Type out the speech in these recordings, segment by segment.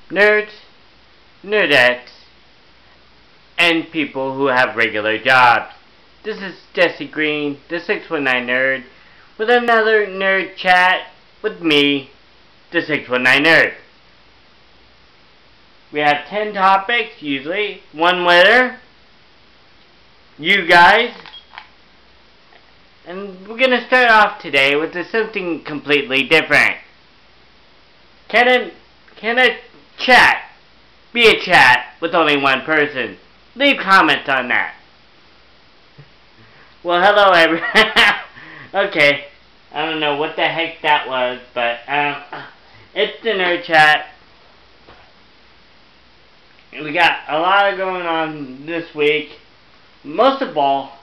nerds, nerdettes, and people who have regular jobs. This is Jesse Green, the 619 Nerd, with another nerd chat with me, the 619 Nerd. We have 10 topics, usually, one winner, you guys, and we're going to start off today with something completely different. Can a chat be a chat with only one person? Leave comments on that. Well, hello everyone. Okay, I don't know what the heck that was, but it's the Nerd Chat. We got a lot going on this week. Most of all,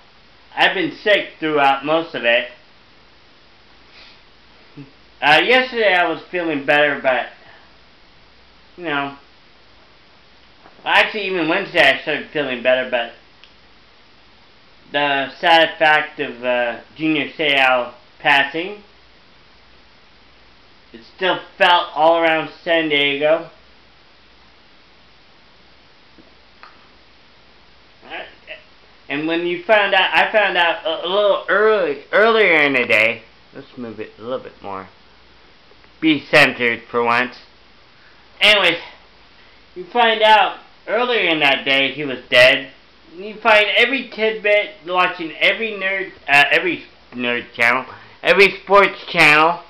I've been sick throughout most of it. Yesterday I was feeling better, but, you know, actually even Wednesday I started feeling better, but the sad fact of Junior Seau passing, it still felt all around San Diego. And when you found out, I found out a little earlier in the day. Let's move it a little bit more. Be centered for once. Anyways, you find out earlier in that day he was dead. You find every tidbit watching every nerd channel, every sports channel.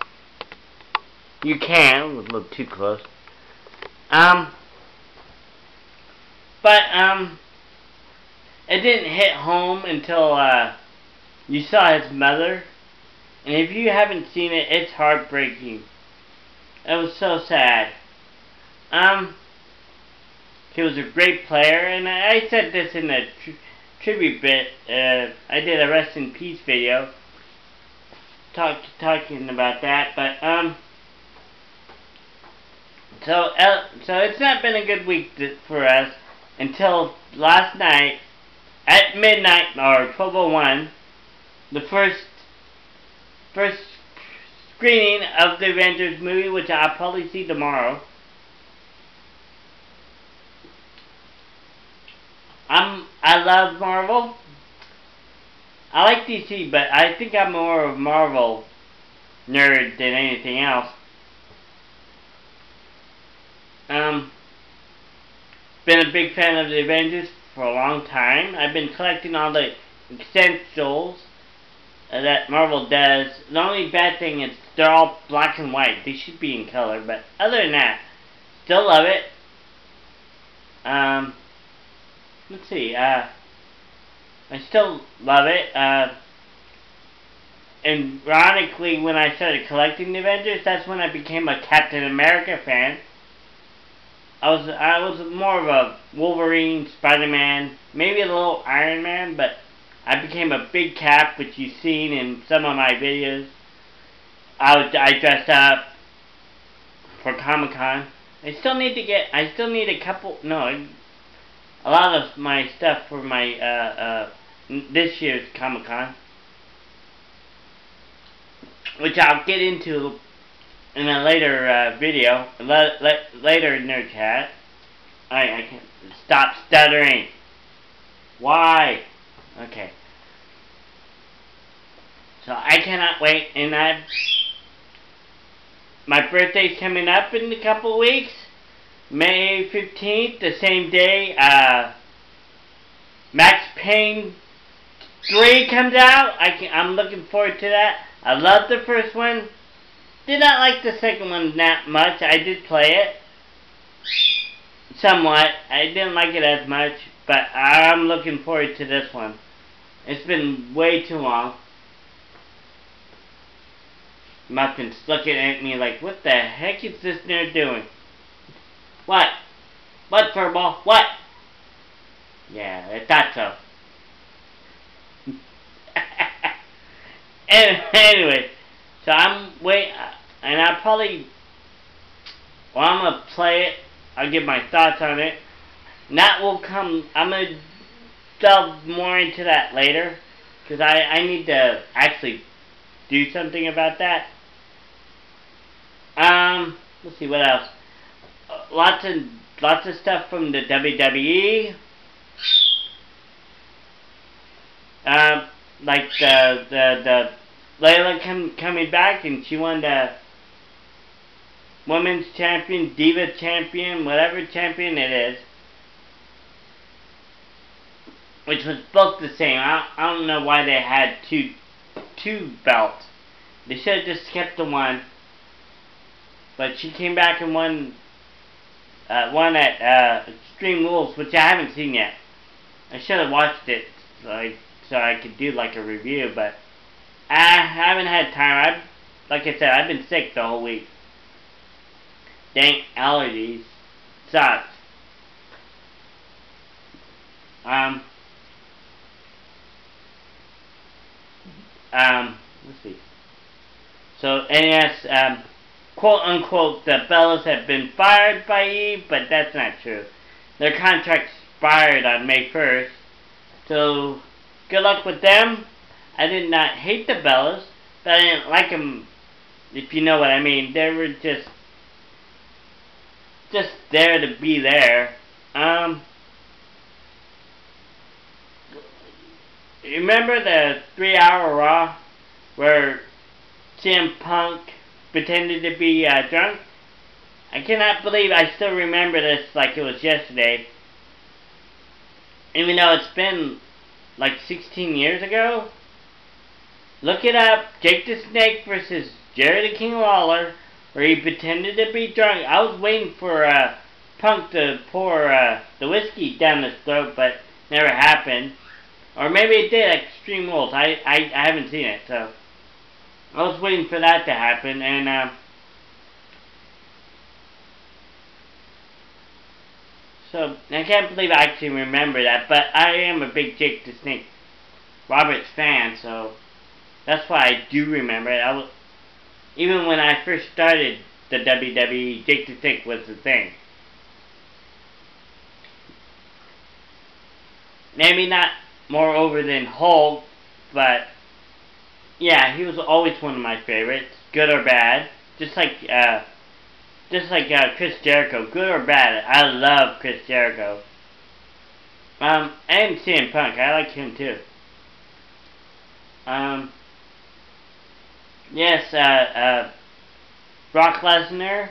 You can, a little too close. It didn't hit home until you saw his mother. And if you haven't seen it, it's heartbreaking. It was so sad. He was a great player, and I said this in the tribute bit. I did a rest in peace video talking about that, but so it's not been a good week for us until last night at midnight or 12:01, the first screening of the Avengers movie, which I'll probably see tomorrow. I love Marvel. I like DC, but I think I'm more of a Marvel nerd than anything else. Been a big fan of the Avengers for a long time. I've been collecting all the essentials that Marvel does. The only bad thing is they're all black and white. They should be in color, but other than that, still love it. Let's see, I still love it. And ironically, when I started collecting the Avengers, that's when I became a Captain America fan. I was more of a Wolverine, Spider-Man, maybe a little Iron Man, but I became a big Cap, which you've seen in some of my videos. I dressed up for Comic-Con. I still need a lot of my stuff for my this year's Comic-Con, which I'll get into in a later video, later Nerd Chat. I can't stop stuttering. Why? Okay. So I cannot wait, and my birthday's coming up in a couple weeks. May 15th, the same day Max Payne 3 comes out. I'm looking forward to that. I loved the first one. Did not like the second one that much. I did play it somewhat. I didn't like it as much, but I'm looking forward to this one. It's been way too long. Muffin's looking at me like, what the heck is this nerd doing? What? What, Furball? What? Yeah, I thought so. Anyway, so and I'm gonna play it. I'll give my thoughts on it. And that will come, I'm gonna delve more into that later, because I need to actually do something about that. Let's see, what else? lots of stuff from the WWE. Like the Layla coming back, and she won the Women's Champion, Diva Champion, whatever champion it is, which was both the same. I don't know why they had two belts. They should have just kept the one. But she came back and won at Extreme Rules, which I haven't seen yet. I should have watched it so I could do like a review, but I haven't had time. Like I said, I've been sick the whole week. Dang allergies. Sucks. Let's see. So, and yes, quote unquote, the Bellas have been fired by Eve, but that's not true. Their contract expired on May 1st. So, good luck with them. I did not hate the Bellas, but I didn't like them, if you know what I mean. They were just there to be there. Remember the 3-hour Raw where CM Punk pretended to be drunk? I cannot believe I still remember this like it was yesterday. Even though it's been like 16 years ago. Look it up. Jake the Snake versus Jerry the King Lawler, where he pretended to be drunk. I was waiting for Punk to pour the whiskey down his throat, but never happened. Or maybe it did at Extreme Rules. I haven't seen it, so I was waiting for that to happen, and so I can't believe I actually remember that. But I am a big Jake the Snake Roberts fan, so that's why I do remember it. Even when I first started the WWE, Jake the Snake was the thing. Maybe not more over than Hulk, but yeah, he was always one of my favorites, good or bad. Just like Chris Jericho, good or bad. I love Chris Jericho. And CM Punk, I like him too. Yes, Brock Lesnar,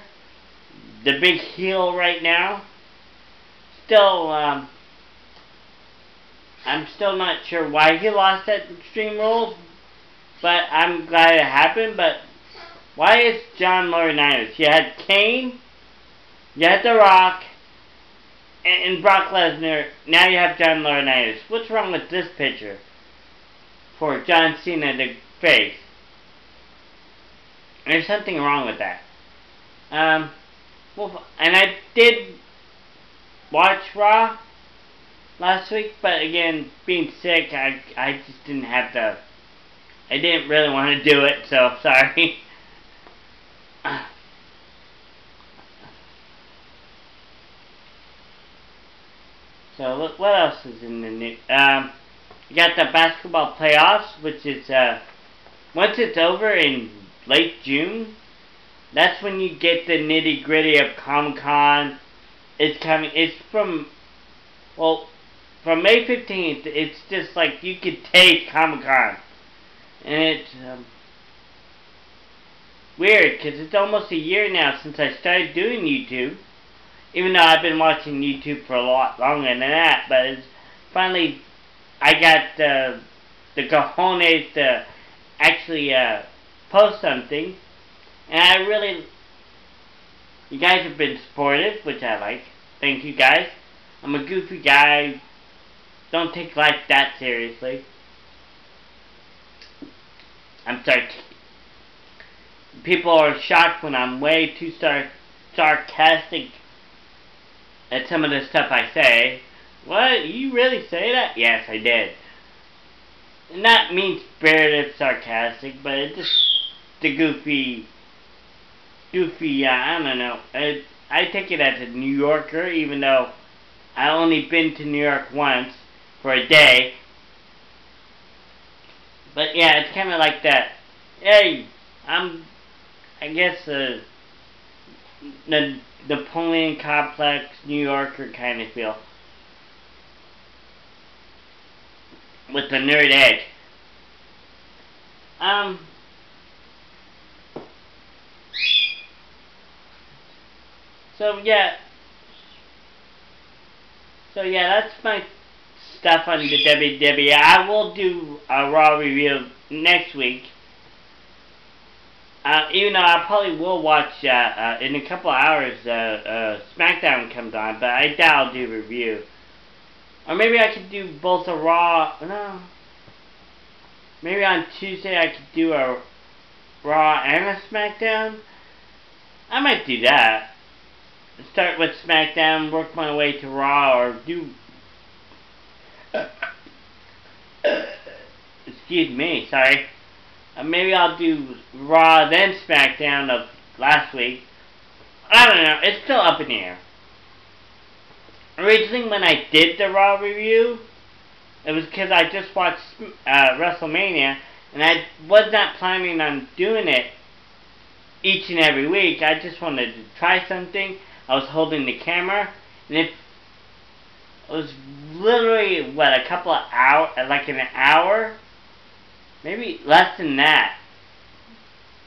the big heel right now. Still, I'm still not sure why he lost at Extreme Rules, but I'm glad it happened. But why is John Laurinaitis? You had Kane, you had The Rock, and Brock Lesnar. Now you have John Laurinaitis. What's wrong with this picture for John Cena to face? There's something wrong with that. Well, and I did watch Raw last week, but again, being sick, I just didn't have the... I didn't really want to do it, so sorry. So, look, what else is in the news? You got the basketball playoffs, which is, once it's over in late June, that's when you get the nitty-gritty of Comc. It's coming, it's from May 15th, it's just like you could taste Comc. And it's weird, because it's almost a year now since I started doing YouTube. Even though I've been watching YouTube for a lot longer than that, but it's finally, I got the cojones to actually post something. And I really, you guys have been supportive, which I like. Thank you guys. I'm a goofy guy. Don't take life that seriously. I'm sorry. People are shocked when I'm way too sarcastic at some of the stuff I say. What? You really say that? Yes, I did. Not mean-spirited sarcastic, but it's just the goofy, I don't know. I take it as a New Yorker, even though I only been to New York once for a day. But yeah, it's kind of like that. Hey, I guess the Napoleon Complex, New Yorker kind of feel. With the nerd edge. So yeah. So yeah, that's my stuff on the WWE. I will do a Raw review next week. Even though I probably will watch in a couple of hours SmackDown comes on, but I doubt I'll do a review. Or maybe I could do both a Raw. No. Maybe on Tuesday I could do a Raw and a SmackDown. I might do that. Start with SmackDown, work my way to Raw, or do... Excuse me, sorry. Maybe I'll do Raw, then SmackDown of last week. I don't know, it's still up in the air. Originally, when I did the Raw review, it was because I just watched WrestleMania, and I was not planning on doing it each and every week. I just wanted to try something. I was holding the camera, and it was literally, what, a couple of hours, like an hour? Maybe less than that.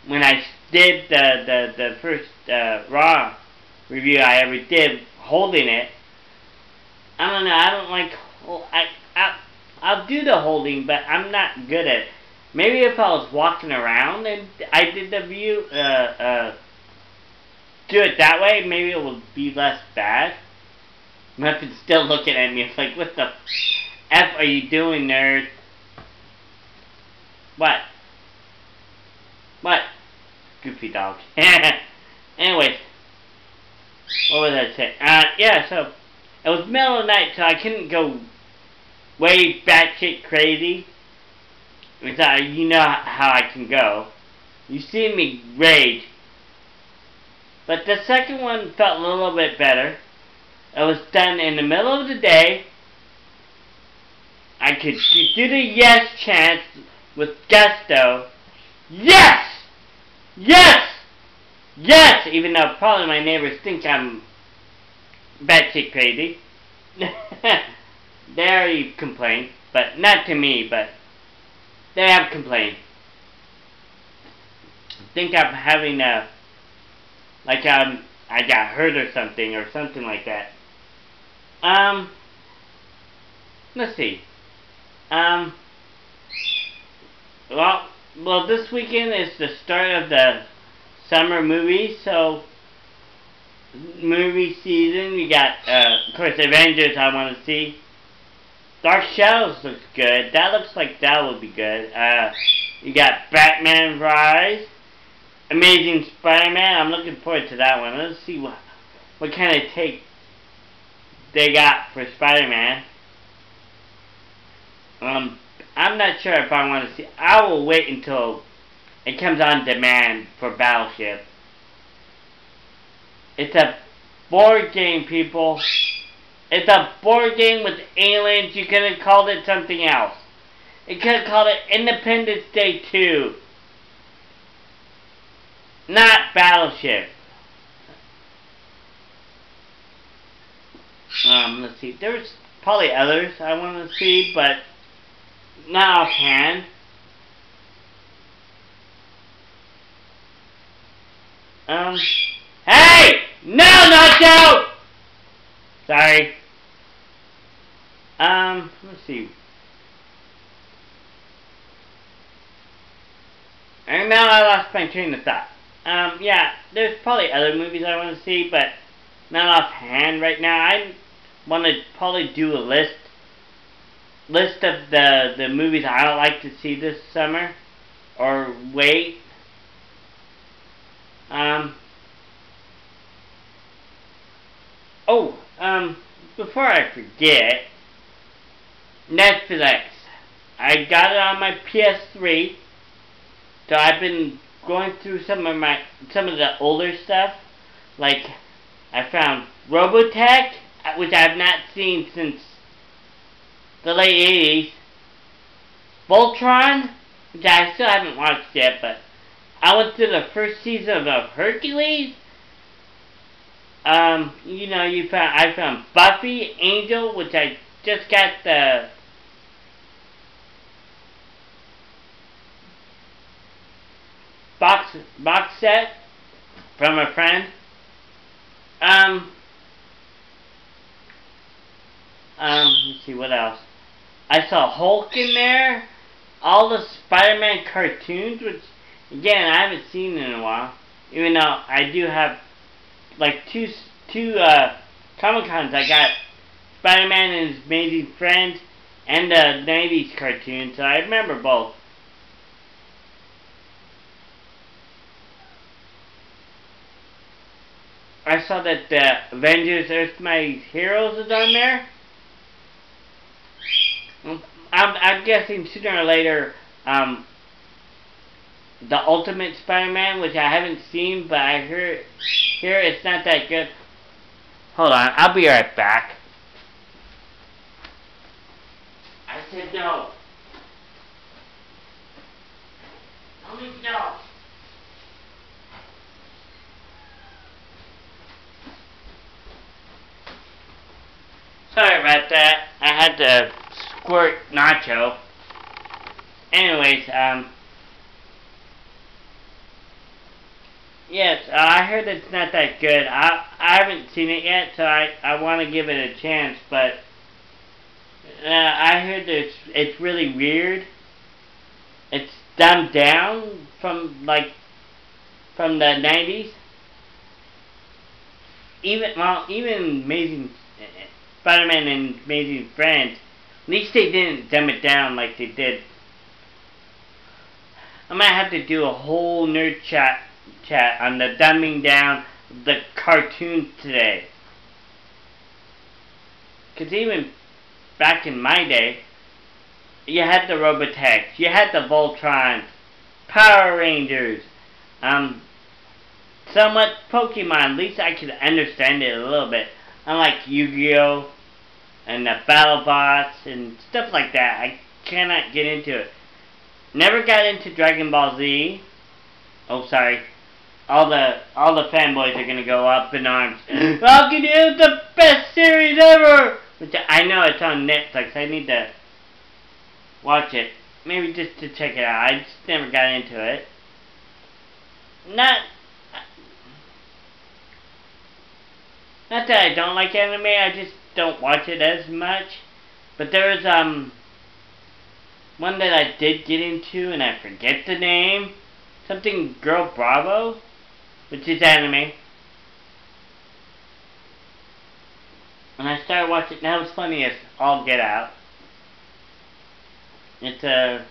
When I did the first Raw review I ever did, holding it. I don't know, I don't like, I'll do the holding, but I'm not good at it. Maybe if I was walking around and I did the view, do it that way, maybe it would be less bad. My husband's still looking at me, it's like, what the F are you doing, nerd? What? What? Goofy dog. Anyways, what was I saying? Yeah, so, it was middle of the night, so I couldn't go way batshit crazy. Because you know how I can go. You see me rage. But the second one felt a little bit better. It was done in the middle of the day. I could do the yes chant with gusto. Yes! Yes! Yes! Even though probably my neighbors think I'm batshit crazy. They already complained. But not to me, but they have complained. I think I'm having a... Like I got hurt or something like that. Let's see. Well, this weekend is the start of the summer movies, so movie season. We got, of course, Avengers I want to see. Dark Shadows looks good. That looks like that will be good. You got Batman Rise. Amazing Spider-Man. I'm looking forward to that one. Let's see what kind of take they got for Spider-Man. I'm not sure if I want to see. I will wait until it comes on demand for Battleship. It's a board game, people. It's a board game with aliens. You could have called it something else. You could have called it Independence Day 2. Not Battleship. Let's see. There's probably others I want to see, but not offhand. Hey! No, Nacho! Sorry. Let's see. And now I lost my train of thought. Yeah, there's probably other movies I want to see, but not offhand right now. I want to probably do a list of the movies I would like to see this summer, or wait. Before I forget, Netflix. I got it on my PS3, so I've been going through some of the older stuff. Like, I found Robotech, which I've not seen since the late 80s. Voltron, which I still haven't watched yet, but I went through the first season of Hercules. You know, I found Buffy, Angel, which I just got the box set from a friend. Let's see what else. I saw Hulk in there. All the Spider-Man cartoons, which again I haven't seen in a while. Even though I do have like two Comic Cons. I got Spider-Man and His Amazing Friends and the 90s cartoon, so I remember both. I saw that the Avengers Earth My Heroes is on there. I'm guessing sooner or later, the Ultimate Spider-Man, which I haven't seen, but I hear it's not that good. Hold on, I'll be right back. I said no. Tell me no. Sorry about that. I had to squirt nacho. Anyways, yes, I heard it's not that good. I haven't seen it yet, so I want to give it a chance, but I heard that it's really weird. It's dumbed down from the 90s. Even Amazing Spider-Man and Amazing Friends, at least they didn't dumb it down like they did. I might have to do a whole nerd chat on the dumbing down the cartoons today. Because even back in my day, you had the Robotechs, you had the Voltrons, Power Rangers, somewhat Pokemon. At least I could understand it a little bit. Unlike Yu-Gi-Oh! And the BattleBots and stuff like that. I cannot get into it. Never got into Dragon Ball Z. Oh, sorry. All the fanboys are gonna go up in arms. How can you? It's the best series ever! Which I know it's on Netflix. I need to watch it. Maybe just to check it out. I just never got into it. Not that I don't like anime. I just don't watch it as much. But there's one that I did get into and I forget the name. Something Girl Bravo, which is anime. And I started watching. That was funny as all get out. It's a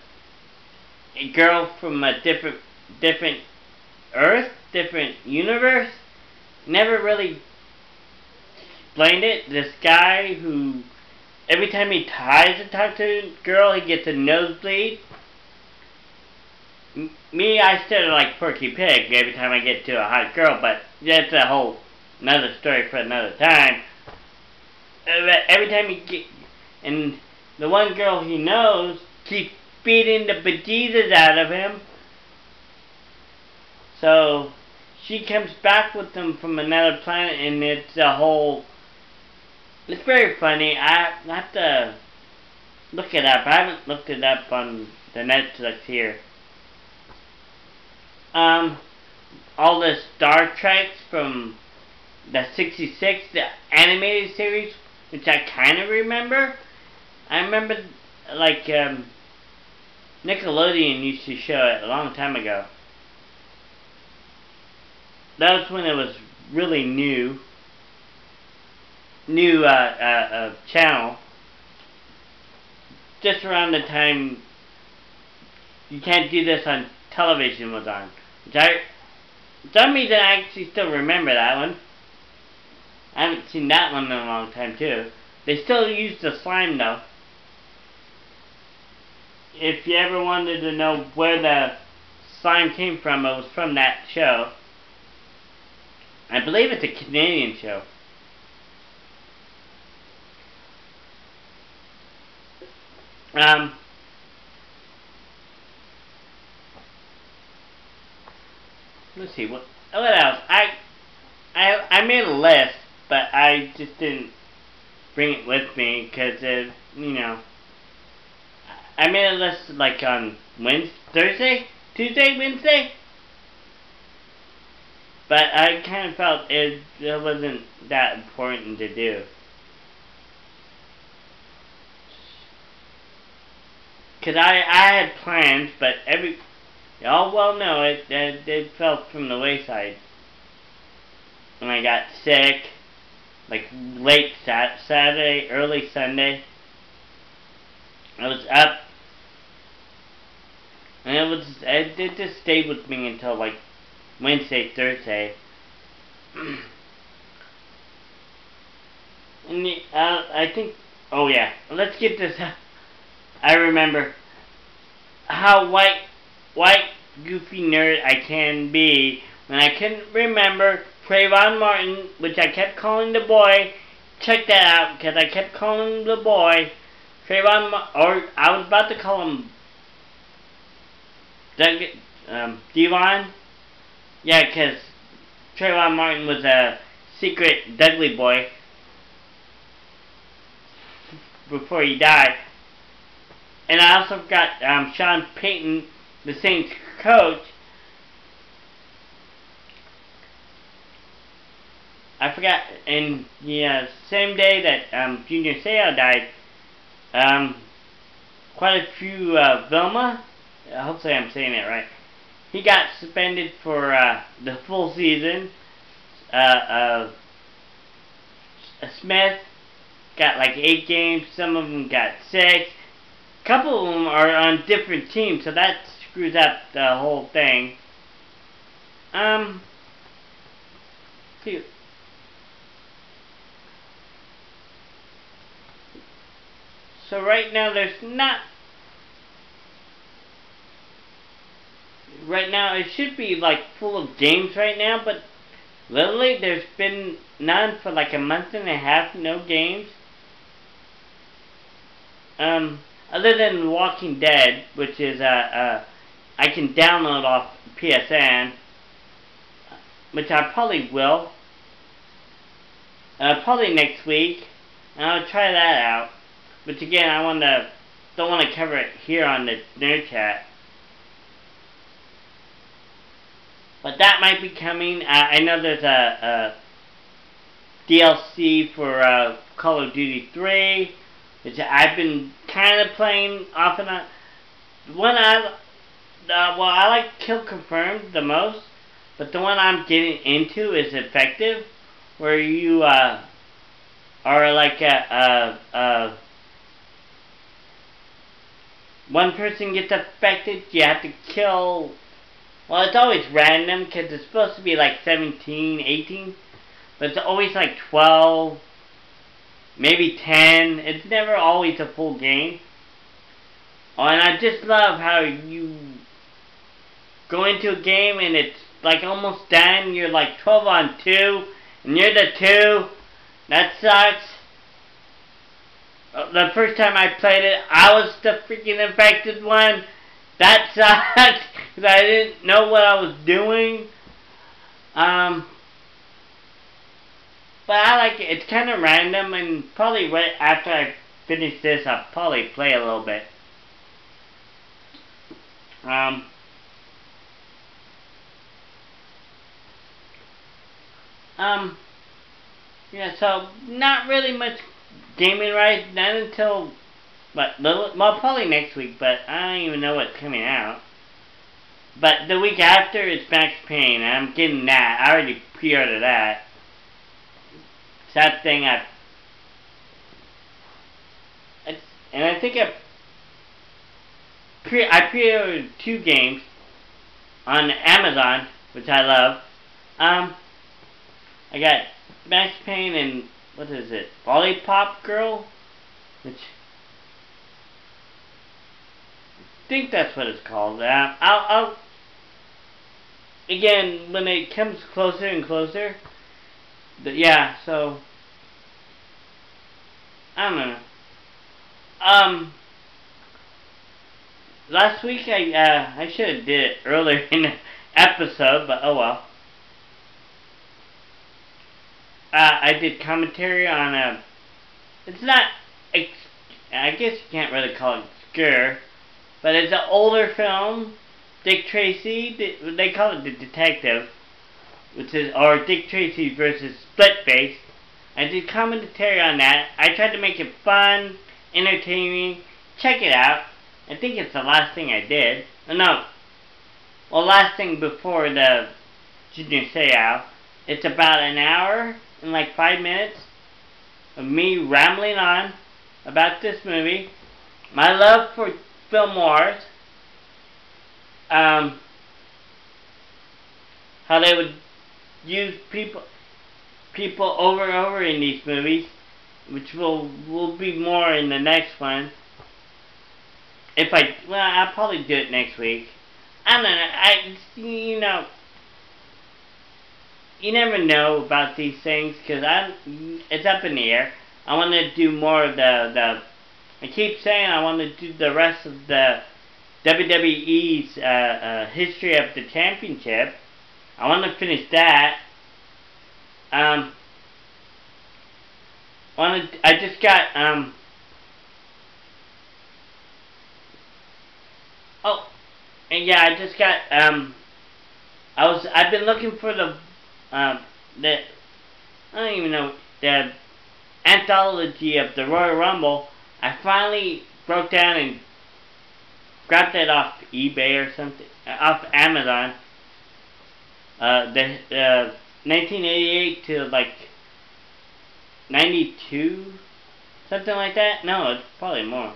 girl from a different Earth, different universe. Never really explained it. This guy who, every time he tries to talk to a girl, he gets a nosebleed. Me, I started like Porky Pig every time I get to a hot girl, but that's a whole another story for another time. Every time he get, and the one girl he knows keeps beating the bejesus out of him. So she comes back with him from another planet, and it's a whole. It's very funny. I have to look it up. I haven't looked it up on the Netflix here. All the Star Treks from the '66, the animated series, which I kind of remember. I remember, like, Nickelodeon used to show it a long time ago. That was when it was really new channel. Just around the time You Can't Do This on Television was on. Which for some reason I actually still remember that one. I haven't seen that one in a long time too. They still use the slime though. If you ever wanted to know where the slime came from, it was from that show. I believe it's a Canadian show. Let's see what else. I I made a list, but I just didn't bring it with me because you know, I made a list like on Thursday, Tuesday, Wednesday. But I kind of felt it wasn't that important to do. Because I had plans, but y'all well know it fell from the wayside. When I got sick, like late Saturday, early Sunday, I was up, and it just stayed with me until like Wednesday, Thursday. And I think, oh yeah, let's get this. I remember how white, goofy nerd I can be when I couldn't remember Trayvon Martin, which I kept calling the boy. Check that out, because I kept calling him the boy. Or I was about to call him Devon. Yeah, because Trayvon Martin was a secret Dudley boy before he died. And I also got Sean Payton, the Saints coach. I forgot, and yeah, same day that Junior Seau died, quite a few, Vilma, hopefully I'm saying it right, he got suspended for the full season. Smith got like 8 games, some of them got 6. A couple of them are on different teams, so that screws up the whole thing. So right now it should be like full of games right now, but literally there's been none for like a month and a half, no games. Other than Walking Dead, which is I can download off PSN, which I probably will. Probably next week, and I'll try that out. Which again, don't want to cover it here on the Nerd Chat. But that might be coming. I know there's a DLC for Call of Duty 3, which I've been kind of playing off and on. One I like Kill Confirmed the most, but the one I'm getting into is Effective, where you are like one person gets affected, you have to kill. Well, it's always random because it's supposed to be like 17, 18, but it's always like 12, maybe 10. It's never always a full game. Oh, and I just love how you go into a game and it's like almost done. You're like 12 on 2, and you're the 2. That sucks. The first time I played it, I was the freaking infected one. That sucked, because I didn't know what I was doing. But I like it. It's kind of random, and probably right after I finish this, I'll probably play a little bit. Yeah, so not really much gaming right, not until, well, probably next week, but I don't even know what's coming out. But the week after is Max Payne, and I'm getting that. I already pre-ordered that. It's that thing and I think I pre-ordered 2 games on Amazon, which I love. I got Max Payne and, what is it, Lollipop Girl? Which, I think that's what it's called. I'll again, when it comes closer and closer, yeah, so, I don't know. Last week I should have did it earlier in the episode, but oh well. I did commentary on a. It's not. I guess you can't really call it obscure, but it's an older film. Dick Tracy. They call it The Detective, which is or Dick Tracy versus Splitface. I did commentary on that. I tried to make it fun, entertaining. Check it out. I think it's the last thing I did. No. Well, last thing before the Junior Seiyao. It's about an hour and like 5 minutes of me rambling on about this movie. My love for film wars. How they would use people over and over in these movies, which will be more in the next one. I'll probably do it next week. I don't know. You never know about these things because it's up in the air. I want to do more of the. I keep saying I want to do the rest of the WWE's history of the championship. I want to finish that. I just got oh, and yeah, I just got I've been looking for the I don't even know, the anthology of the Royal Rumble. I finally broke down and grabbed that off eBay or something, off Amazon. The 1988 to like 92, something like that. No, it's probably more.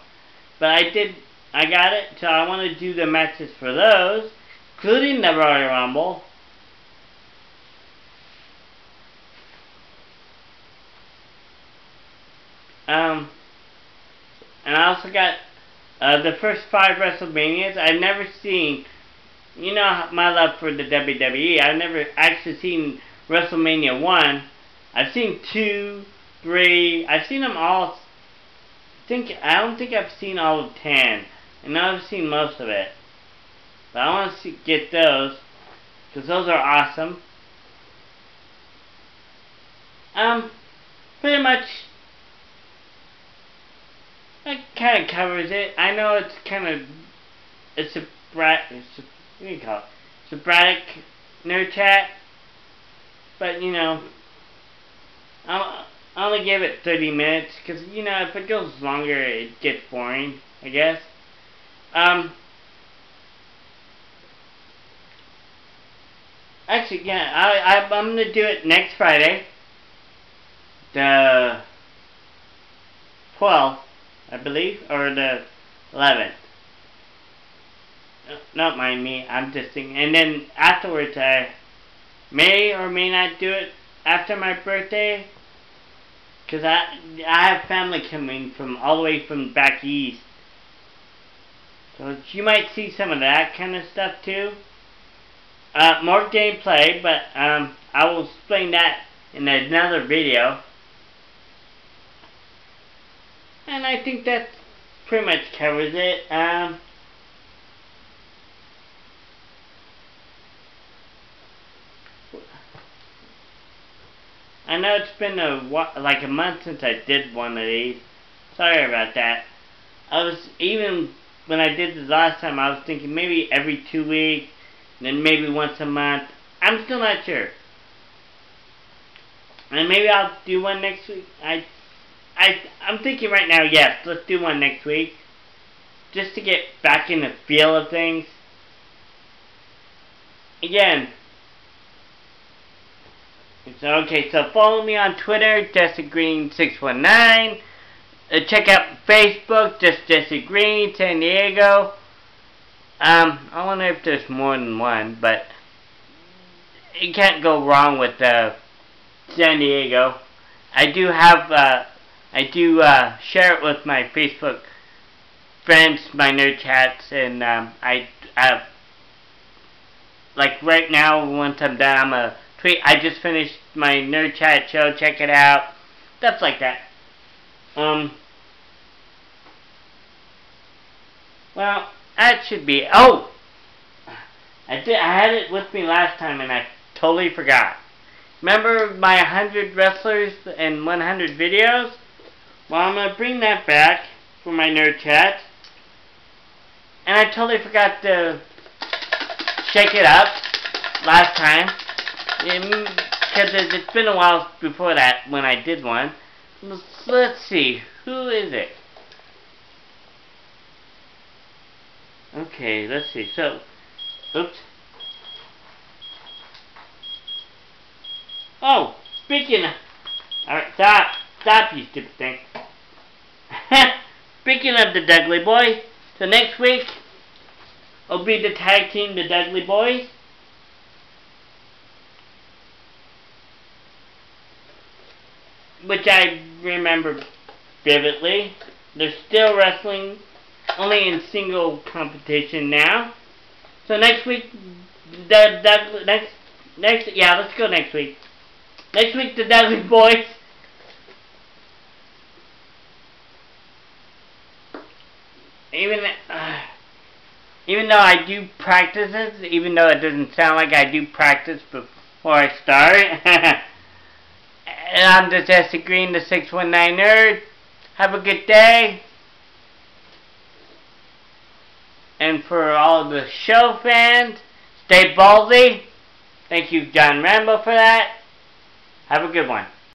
But I got it, so I want to do the matches for those, including the Royal Rumble. And I also got the first 5 WrestleManias. I've never seen, you know, my love for the WWE. I've never actually seen WrestleMania 1. I've seen 2, 3. I've seen them all. I don't think I've seen all of 10. And I've seen most of it. But I want to get those, because those are awesome. Pretty much, that kind of covers it. I know it's kind of, what do you call it? Sporadic nerd chat. But, you know, I only give it 30 minutes, because, you know, if it goes longer, it gets boring, I guess. Actually, yeah, I'm going to do it next Friday. The 12th, I believe, or the 11th. Don't mind me, I'm just thinking. And then afterwards, I may or may not do it after my birthday. Because I have family coming from all the way from back east. So you might see some of that kind of stuff too. More gameplay, but I will explain that in another video. And I think that pretty much covers it. I know it's been like a month since I did one of these. Sorry about that. Even when I did this last time, I was thinking maybe every 2 weeks, then maybe once a month. I'm still not sure. And maybe I'll do one next week. I'm thinking right now, yes, let's do one next week. Just to get back in the feel of things. Again. Okay, so follow me on Twitter, JesseGreen619. Check out Facebook, just Jesse Green, San Diego. I wonder if there's more than one, but you can't go wrong with San Diego. I do share it with my Facebook friends, my nerd chats, and like right now, once I'm done, I'm gonna tweet. I just finished my nerd chat show. Check it out. Stuff like that. Well, that should be. Oh, I had it with me last time, and I totally forgot. Remember my 100 wrestlers and 100 videos? Well, I'm going to bring that back for my nerd chat. And I totally forgot to shake it up last time. Because it's been a while before that when I did one. Let's see. Who is it? Okay, let's see. So, oops. Oh, speaking of... Alright, stop you stupid thing. Speaking of the Dudley Boys, so next week will be the tag team, the Dudley Boys. Which I remember vividly. They're still wrestling, only in single competition now. So next week, yeah, let's go next week. Next week, the Dudley Boys. Even though I do practice this, even though it doesn't sound like I do practice before I start. And I'm just Jesse Green, the 619 Nerd. Have a good day. And for all the show fans, stay ballsy. Thank you, John Rambo, for that. Have a good one.